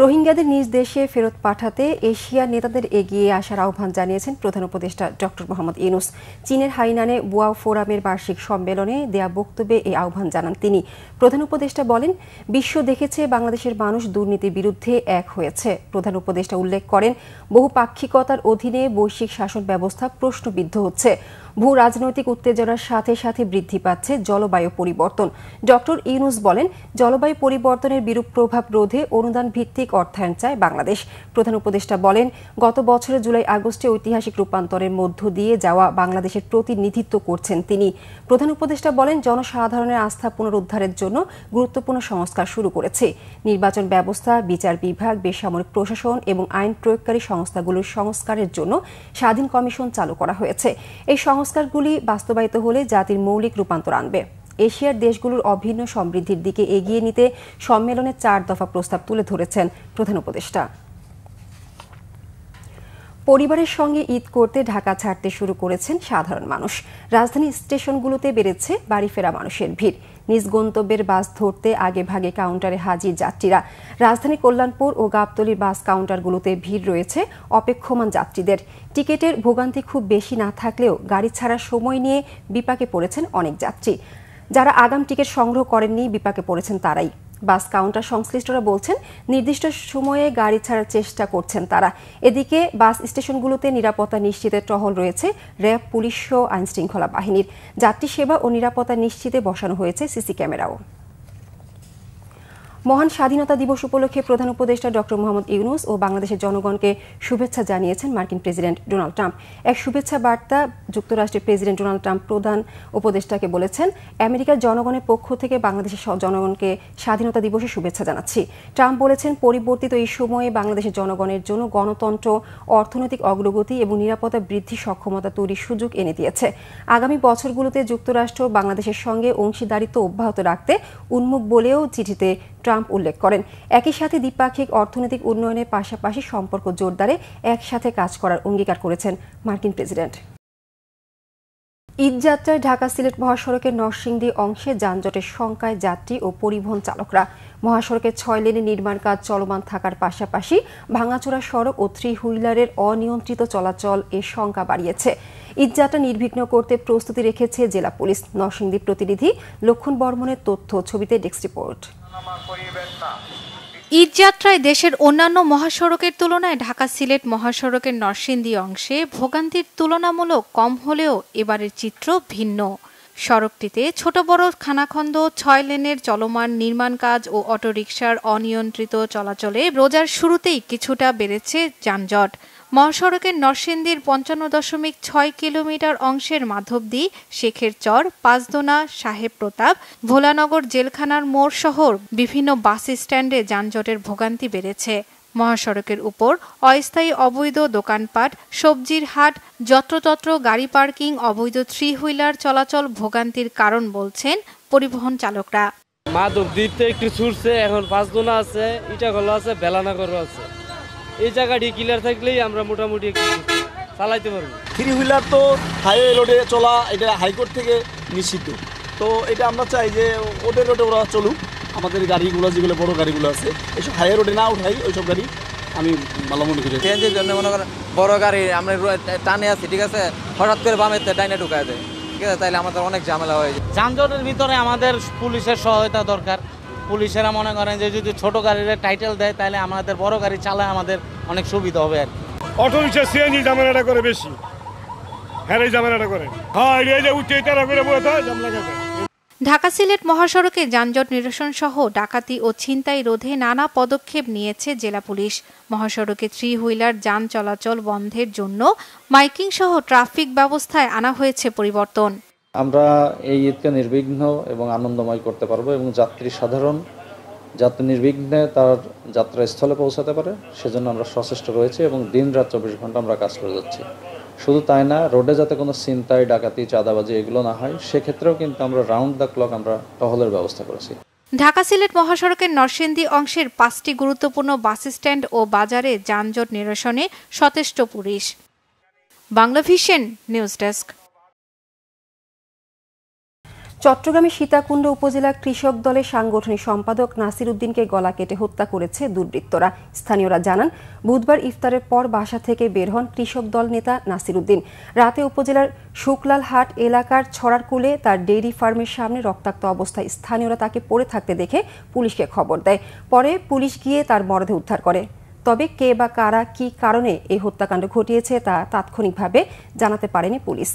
রোহিঙ্গাদের নিজ দেশে ফেরত পাঠাতে এশিয়ার নেতাদের এগিয়ে আসার আহ্বান জানিয়েছেন প্রধান উপদেষ্টা ডক্টর মোহাম্মদ ইউনূস। চীনের হাইনানে বুয়াও ফোরামের বার্ষিক সম্মেলনে দেয়া বক্তব্যে এই আহ্বান জানান তিনি। প্রধান উপদেষ্টা বলেন, বিশ্ব দেখেছে বাংলাদেশের মানুষ দুর্নীতির বিরুদ্ধে এক হয়েছে। প্রধান উপদেষ্টা উল্লেখ করেন, বহুপাক্ষিকতার অধীনে বৈশ্বিক শাসন ব্যবস্থা প্রশ্নবিদ্ধ হচ্ছে। ভূ রাজনৈতিক উত্তেজনার সাথে সাথে বৃদ্ধি পাচ্ছে জলবায়ু পরিবর্তন। ডক্টর ইউনূস বলেন, জলবায়ু পরিবর্তনের বিরূপ প্রভাব রোধে অনুদান ভিত্তিক অর্থায়ন চায় বাংলাদেশ। প্রধান উপদেষ্টা বলেন, গত বছরের জুলাই আগস্টে ঐতিহাসিক রূপান্তরের মধ্য দিয়ে যাওয়া বাংলাদেশের প্রতিনিধিত্ব করছেন তিনি। প্রধান উপদেষ্টা বলেন, জনসাধারণের আস্থা পুনরুদ্ধারের জন্য গুরুত্বপূর্ণ সংস্কার শুরু করেছে। নির্বাচন ব্যবস্থা, বিচার বিভাগ, বেসামরিক প্রশাসন এবং আইন প্রয়োগকারী সংস্থাগুলোর সংস্কারের জন্য স্বাধীন কমিশন চালু করা হয়েছে। এই সংস্কারগুলি বাস্তবায়িত হলে জাতির মৌলিক রূপান্তর আনবে। এশিয়ার দেশগুলোর অভিন্ন সমৃদ্ধির দিকে এগিয়ে নিতে সম্মেলনে 4 দফা প্রস্তাব তুলে ধরেছেন প্রধান উপদেষ্টা। পরিবারের সঙ্গে ঈদ করতে ঢাকা ছাড়তে শুরু করেছেন সাধারণ মানুষ। রাজধানী স্টেশনগুলোতে বেড়েছে বাড়ি ফেরা মানুষের ভিড়। নিজ গন্তব্যের বাস ধরতে আগে ভাগে কাউন্টারে হাজির যাত্রীরা। রাজধানী কল্যাণপুর ও গাবতলীর বাস কাউন্টারগুলোতে ভিড় রয়েছে অপেক্ষমান যাত্রীদের। টিকেটের ভোগান্তি খুব বেশি না থাকলেও গাড়ি ছাড়ার সময় নিয়ে বিপাকে পড়েছেন অনেক যাত্রী। যারা আগাম টিকিট সংগ্রহ করেননি, বিপাকে পড়েছেন তারাই। বাস কাউন্টার সংশ্লিষ্টরা বলছেন, নির্দিষ্ট সময়ে গাড়ি ছাড়ার চেষ্টা করছেন তারা। এদিকে বাস স্টেশনগুলোতে নিরাপত্তা নিশ্চিতে টহল রয়েছে র্যাব, পুলিশ ও আইনশৃঙ্খলা বাহিনীর। যাত্রী সেবা ও নিরাপত্তা নিশ্চিতে বসানো হয়েছে সিসি ক্যামেরাও। মহান স্বাধীনতা দিবস উপলক্ষে প্রধান উপদেষ্টা ডক্টর মোহাম্মদ ইউনূস ও বাংলাদেশের জনগণকে শুভেচ্ছা জানিয়েছেন মার্কিন প্রেসিডেন্ট ডোনাল্ড ট্রাম্প। এক শুভেচ্ছা বার্তা যুক্তরাষ্ট্রের প্রেসিডেন্ট ডোনাল্ড ট্রাম্প প্রধান উপদেষ্টাকে বলেছেন, আমেরিকার জনগণের পক্ষ থেকে বাংলাদেশের জনগণকে স্বাধীনতা দিবসের শুভেচ্ছা জানাচ্ছি। ট্রাম্প বলেছেন, পরিবর্তিত এই সময়ে বাংলাদেশের জনগণের জন্য গণতন্ত্র, অর্থনৈতিক অগ্রগতি এবং নিরাপত্তা বৃদ্ধির সক্ষমতা তৈরির সুযোগ এনে দিয়েছে। আগামী বছরগুলোতে যুক্তরাষ্ট্র বাংলাদেশের সঙ্গে অংশীদারিত্ব অব্যাহত রাখতে উন্মুখ বলেও চিঠিতে ট্রাম্প উল্লেখ করেন। একই সাথে দ্বিপাক্ষিক অর্থনৈতিক উন্নয়নের পাশাপাশি সম্পর্ক জোরদারে একসাথে কাজ করার অঙ্গীকার করেছেন মার্কিন প্রেসিডেন্ট। ঈদযাত্রায় ঢাকা সিলেট মহাসড়কের নরসিংদী অংশে যানজটের শঙ্কায় যাত্রী ও পরিবহন চালকরা। মহাসড়কের 6 লেনে নির্মাণ কাজ চলমান থাকার পাশাপাশি ভাঙাচোরা সড়ক ও 3 হুইলারের অনিয়ন্ত্রিত চলাচল এর শঙ্কা বাড়িয়েছে। ঈদযাত্রা নির্বিঘ্ন করতে প্রস্তুতি রেখেছে জেলা পুলিশ। নরসিংদী প্রতিনিধি লক্ষণ বর্মনের তথ্য, ছবিতে ডেস্ক রিপোর্ট। ঈদযাত্রায় দেশের অন্যান্য মহাসড়কের তুলনায় ঢাকা সিলেট মহাসড়কের নরসিংদী অংশে ভোগান্তির তুলনামূলক কম হলেও এবারের চিত্র ভিন্ন। সড়কটিতে ছোট বড় খানাখন্দ, 6 লেনের চলমান নির্মাণ কাজ ও অটোরিকশার অনিয়ন্ত্রিত চলাচলে রোজার শুরুতেই কিছুটা বেড়েছে যানজট। মহাসড়কের নরসিংদীর 55.6 কিলোমিটার অংশের মাধবদী, শেখের চর, পাঁচদোনা, সাহেব প্রতাপ, ভোলানগর জেলখানার মোড় সহ বিভিন্ন বাস স্ট্যান্ডে যানজটের ভোগান্তি বেড়েছে। মহাসড়কের উপর অস্থায়ী অবৈধ দোকানপাট, সবজির হাট, যত্রতত্র গাড়ি পার্কিং, অবৈধ 3 হুইলার চলাচল ভোগান্তির কারণ বলছেন পরিবহন চালকরা। মাধবদীতে একটু ছুটছে, এখন পাঁচদোনা আছে, ইটাখোলা আছে, বেলানগরও আছে। এই জায়গাটি ক্লিয়ার থাকলেই আমরা মোটামুটি চালাইতে পারবো। 3 হুইলার তো হাইওয়ে রোডে চলা, এটা হাইকোর্ট থেকে নিষিদ্ধ। তো এটা আমরা চাই যে ওদের রোডে ওরা চলুক। আমাদের গাড়িগুলো যেগুলো বড় গাড়িগুলো আছে, এইসব হাইওয়ে রোডে না উঠাই, ওইসব গাড়ি আমি ভালো মনে করি। সিএনজির জন্য মনে করেন বড় গাড়ি আমরা টানে আছি, ঠিক আছে, হঠাৎ করে বামেতে ডাইনে ঢুকায় দেয়, ঠিক আছে, তাইলে আমাদের অনেক ঝামেলা হয়ে যায়। যানজটের ভিতরে আমাদের পুলিশের সহায়তা দরকার। পুলিশেরা মনে করেন যে যদি ছোট গাড়ির টাইটেল দেয়, তাহলে আমাদের বড় গাড়ি চালায় আমাদের অনেক সুবিধা হবে আর কি। অটো রিক্সা সিএনজি ঝামেলাটা করে বেশি, হ্যাঁ ঝামেলাটা করে, হ্যাঁ এই যে উঠে তারা করে বলতে হয় ঝামেলা করে। ঢাকা সিলেট মহাসড়কে যানজট নিরসন সহ ডাকাতি ও ছিনতাই রোধে নানা পদক্ষেপ নিয়েছে জেলা পুলিশ। মহাসড়কে 3 হুইলার যান চলাচল বন্ধের জন্য মাইকিং সহ ট্রাফিক ব্যবস্থায় আনা হয়েছে পরিবর্তন। আমরা এই ঈদকে নির্বিঘ্ন এবং আনন্দময় করতে পারবো এবং সাধারণ যাত্রী নির্বিঘ্নে তার যাত্রাস্থলে পৌঁছাতে পারে, সেজন্য আমরা সচেষ্ট রয়েছি এবং দিন-রাত 24 ঘন্টা আমরা কাজ করে যাচ্ছি। শুধু তাই না, রোডে যাতে কোনো ছিনতাই, ডাকাতি, চাঁদাবাজি এগুলো না হয়, সেক্ষেত্রেও কিন্তু আমরা রাউন্ড দ্য ক্লক আমরা টহলের ব্যবস্থা করেছি। ঢাকা সিলেট মহাসড়কের নরসিংদী অংশের 5টি গুরুত্বপূর্ণ বাস স্ট্যান্ড ও বাজারে যানজট নিরসনে সচেষ্ট police. Bangla vision news desk. চট্টগ্রামের সীতাকুণ্ড উপজেলা কৃষক দলের সাংগঠনিক সম্পাদক নাসির উদ্দিনকে গলা কেটে হত্যা করেছে দুর্বৃত্তরা। স্থানীয়রা জানান, বুধবার ইফতারের পর বাসা থেকে বের হন কৃষক দল নেতা নাসির উদ্দিন। রাতে উপজেলার শুকলালহাট এলাকার ছড়ারকুলে তার ডেইরি ফার্মের সামনে রক্তাক্ত অবস্থায় স্থানীয়রা তাকে পড়ে থাকতে দেখে পুলিশকে খবর দেয়। পরে পুলিশ গিয়ে তার মরদেহ উদ্ধার করে। তবে কে বা কারা কি কারণে এই হত্যাকাণ্ড ঘটিয়েছে তা তাৎক্ষণিকভাবে জানাতে পারেনি পুলিশ।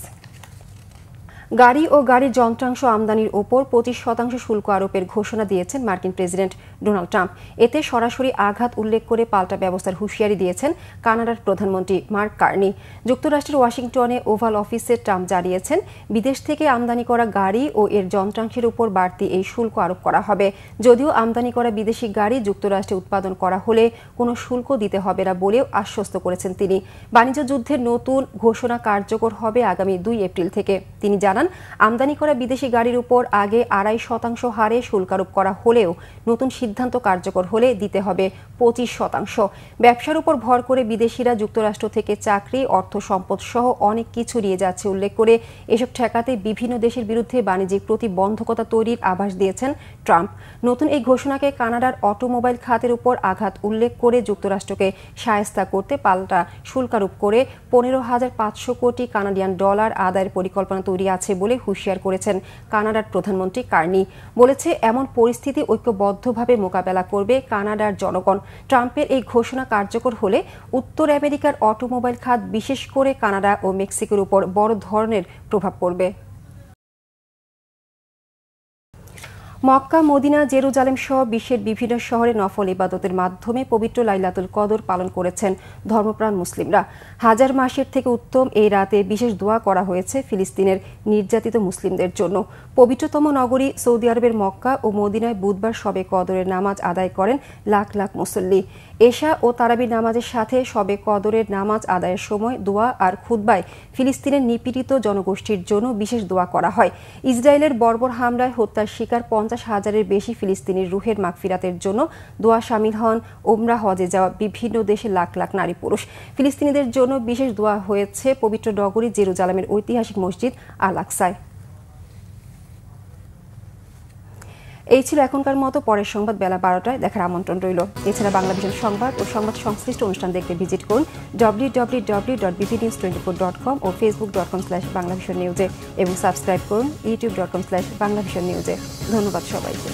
গাড়ি ও গাড়ির যন্ত্রাংশ আমদানির ওপর 25% শুল্ক আরোপের ঘোষণা দিয়েছেন মার্কিন প্রেসিডেন্ট ডোনাল্ড ট্রাম্প। এতে সরাসরি আঘাত উল্লেখ করে পাল্টা ব্যবস্থার হুঁশিয়ারি দিয়েছেন কানাডার প্রধানমন্ত্রী মার্ক কার্নি। যুক্তরাষ্ট্রের ওয়াশিংটনে ওভাল অফিসে ট্রাম্প জানিয়েছেন, বিদেশ থেকে আমদানি করা গাড়ি ও এর যন্ত্রাংশের উপর বাড়তি এই শুল্ক আরোপ করা হবে। যদিও আমদানি করা বিদেশি গাড়ি যুক্তরাষ্ট্রে উৎপাদন করা হলে কোনো শুল্ক দিতে হবে না বলেও আশ্বস্ত করেছেন তিনি। বাণিজ্য যুদ্ধের নতুন ঘোষণা কার্যকর হবে আগামী 2 এপ্রিল থেকে। তিনি জানান, আমদানি করা বিদেশি গাড়ির উপর আগে 2.5% হারে শুল্ক আরোপ করা হলেও নতুন সিদ্ধান্ত কার্যকর হলে দিতে হবে 25%। ব্যবসার উপর ভর করে বিদেশিরা যুক্তরাষ্ট্র থেকে চাকরি, অর্থ সম্পদ সহ অনেক কিছু নিয়ে যাচ্ছে উল্লেখ করে এসব ঠেকাতে বিভিন্ন দেশের বিরুদ্ধে বাণিজ্যিক প্রতিবন্ধকতা তৈরির আভাস দিয়েছেন ট্রাম্প। নতুন এই ঘোষণাকে কানাডার অটোমোবাইল খাতের উপর আঘাত উল্লেখ করে যুক্তরাষ্ট্রকে শায়েস্তা করতে পাল্টা শুল্ক আরোপ করে 15,500 কোটি কানাডিয়ান ডলার আদায়ের পরিকল্পনা তৈরি আছে বলে হুঁশিয়ার করেছেন কানাডার প্রধানমন্ত্রী কার্নি। বলেছে, এমন পরিস্থিতি ঐক্যবদ্ধভাবে মোকাবেলা করবে কানাডার জনগণ। ট্রাম্পের এই ঘোষণা কার্যকর হলে উত্তর আমেরিকার অটোমোবাইল খাত, বিশেষ করে কানাডা ও মেক্সিকোর উপর বড় ধরনের প্রভাব পড়বে। মক্কা, মদিনা, জেরুজালেম সহ বিশ্বের বিভিন্ন শহরে নফল ইবাদতের মাধ্যমে পবিত্র লাইলাতুল কদর পালন করেছেন ধর্মপ্রাণ মুসলিমরা। হাজার মাসের থেকে উত্তম এই রাতে বিশেষ দোয়া করা হয়েছে ফিলিস্তিনের নির্যাতিত মুসলিমদের জন্য। পবিত্রতম নগরী সৌদি আরবের মক্কা ও মদিনায় বুধবার শবে কদরের নামাজ আদায় করেন লাখ লাখ মুসল্লি। এশা ও তারাবি নামাজের সাথে শবে কদরের নামাজ আদায়ের সময় দোয়া আর খুতবায় ফিলিস্তিনের নিপীড়িত জনগোষ্ঠীর জন্য বিশেষ দোয়া করা হয়। ইসরায়েলের বর্বর হামলায় হত্যার শিকার 50,000-এর বেশি ফিলিস্তিনির রুহের মাগফিরাতের জন্য দোয়া শামিল হন ওমরা, হজে যাওয়া বিভিন্ন দেশের লাখ লাখ নারী পুরুষ। ফিলিস্তিনিদের জন্য বিশেষ দোয়া হয়েছে পবিত্র নগরী জেরুজালেমের ঐতিহাসিক মসজিদ আল আকসায়। এই ছিল এখনকার মতো। পরের সংবাদ বেলা 12টায় দেখার আমন্ত্রণ রইল। এছাড়া বাংলাভিশন সংবাদ ও সংবাদ সংশ্লিষ্ট অনুষ্ঠান দেখতে ভিজিট করুন www.bbnews24.com ও facebook.com/banglavisionnews এবং সাবস্ক্রাইব করুন youtube.com/banglavisionnews। ধন্যবাদ সবাইকে।